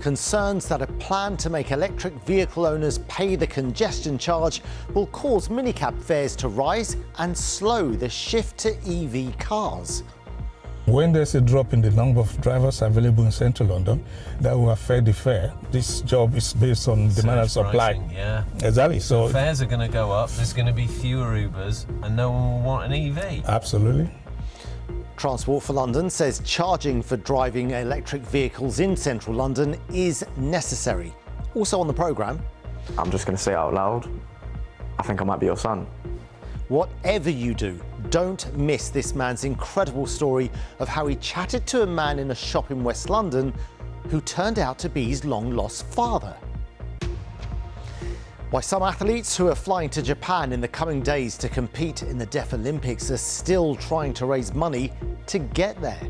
Concerns that a plan to make electric vehicle owners pay the congestion charge will cause minicab fares to rise and slow the shift to EV cars. When there's a drop in the number of drivers available in central London, that will affect the fare. This job is based on demand and supply. Pricing, yeah. Exactly. So fares are going to go up, there's going to be fewer Ubers, and no one will want an EV. Absolutely. Transport for London says charging for driving electric vehicles in central London is necessary. Also on the programme, I'm just going to say it out loud, I think I might be your son. whatever you do, don't miss this man's incredible story of how he chatted to a man in a shop in West London who turned out to be his long-lost father. Why some athletes who are flying to Japan in the coming days to compete in the Deaf Olympics are still trying to raise money to get there.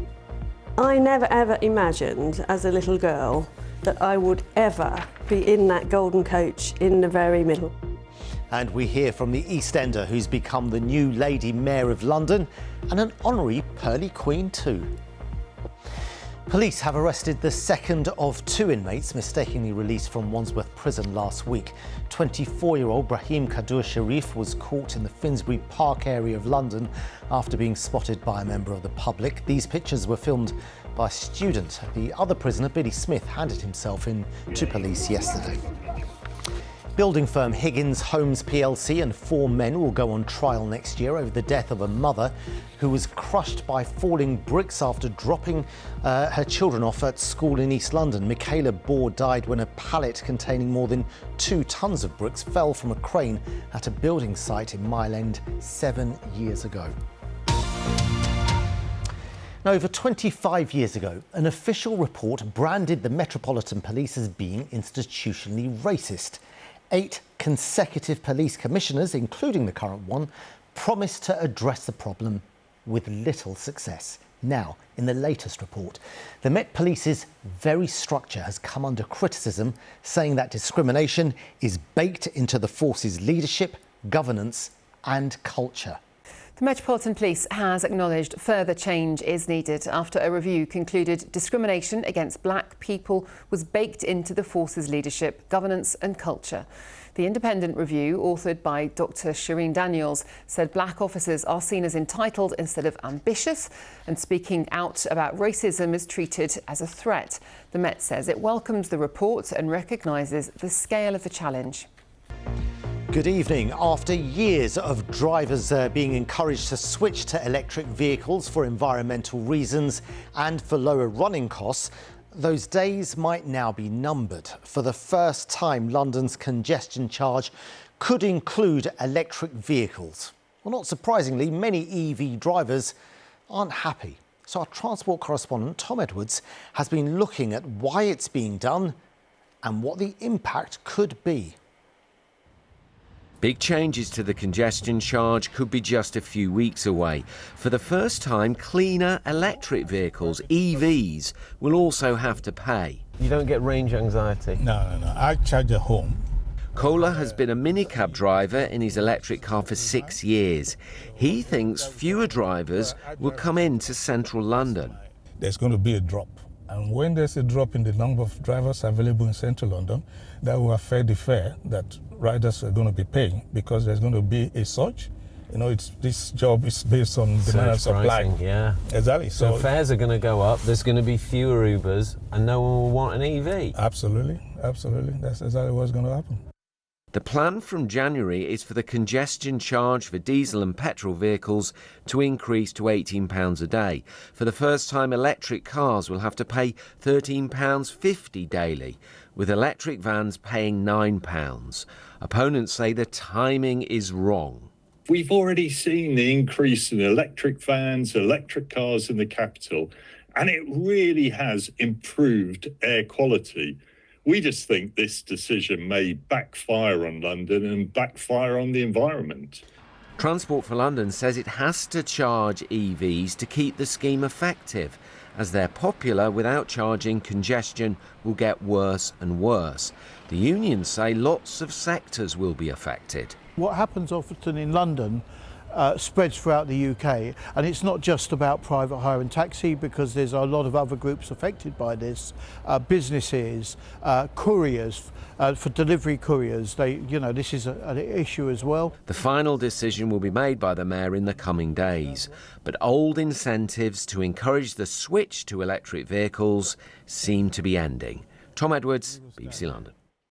I never ever imagined as a little girl that I would ever be in that golden coach in the very middle. And we hear from the East Ender who's become the new Lady Mayor of London and an honorary Pearly Queen too. Police have arrested the second of two inmates mistakenly released from Wandsworth Prison last week. 24-year-old Brahim Kadur Sharif was caught in the Finsbury Park area of London after being spotted by a member of the public. These pictures were filmed by a student. The other prisoner, Billy Smith, handed himself in to police yesterday. Building firm Higgins Homes plc and 4 men will go on trial next year over the death of a mother who was crushed by falling bricks after dropping her children off at school in East London. Michaela Bohr died when a pallet containing more than 2 tons of bricks fell from a crane at a building site in Mile End 7 years ago. Now, over 25 years ago, an official report branded the Metropolitan Police as being institutionally racist. 8 consecutive police commissioners, including the current one, promised to address the problem with little success. Now, in the latest report, the Met Police's very structure has come under criticism, saying that discrimination is baked into the force's leadership, governance and culture. The Metropolitan Police has acknowledged further change is needed after a review concluded discrimination against black people was baked into the force's leadership, governance and culture. The independent review, authored by Dr. Shireen Daniels, said black officers are seen as entitled instead of ambitious, and speaking out about racism is treated as a threat. The Met says it welcomes the report and recognises the scale of the challenge. Good evening. After years of drivers being encouraged to switch to electric vehicles for environmental reasons and for lower running costs, those days might now be numbered. For the first time, London's congestion charge could include electric vehicles. Well, not surprisingly, many EV drivers aren't happy. So our transport correspondent, Tom Edwards, has been looking at why it's being done and what the impact could be. Big changes to the congestion charge could be just a few weeks away. For the first time, cleaner electric vehicles, EVs, will also have to pay. You don't get range anxiety? No. I charge at home. Kohler has been a minicab driver in his electric car for 6 years. He thinks fewer drivers will come into central London. There's going to be a drop. And when there's a drop in the number of drivers available in central London, that will affect the fare that riders are going to be paying, because there's going to be a surge. You know, this job is based on demand and supply. Pricing, yeah. Exactly. So fares are going to go up, there's going to be fewer Ubers, and no one will want an EV. Absolutely. That's exactly what's going to happen. The plan from January is for the congestion charge for diesel and petrol vehicles to increase to £18 a day. For the first time, electric cars will have to pay £13.50 daily, with electric vans paying £9. Opponents say the timing is wrong. We've already seen the increase in electric vans, electric cars in the capital, and it really has improved air quality. We just think this decision may backfire on London and backfire on the environment. Transport for London says it has to charge EVs to keep the scheme effective. As they're popular, without charging, congestion will get worse and worse. The unions say lots of sectors will be affected. What happens often in London, spreads throughout the UK, and it's not just about private hire and taxi, because there's a lot of other groups affected by this. Businesses, couriers, for delivery couriers, this is an issue as well. The final decision will be made by the Mayor in the coming days, but old incentives to encourage the switch to electric vehicles seem to be ending. Tom Edwards, BBC London.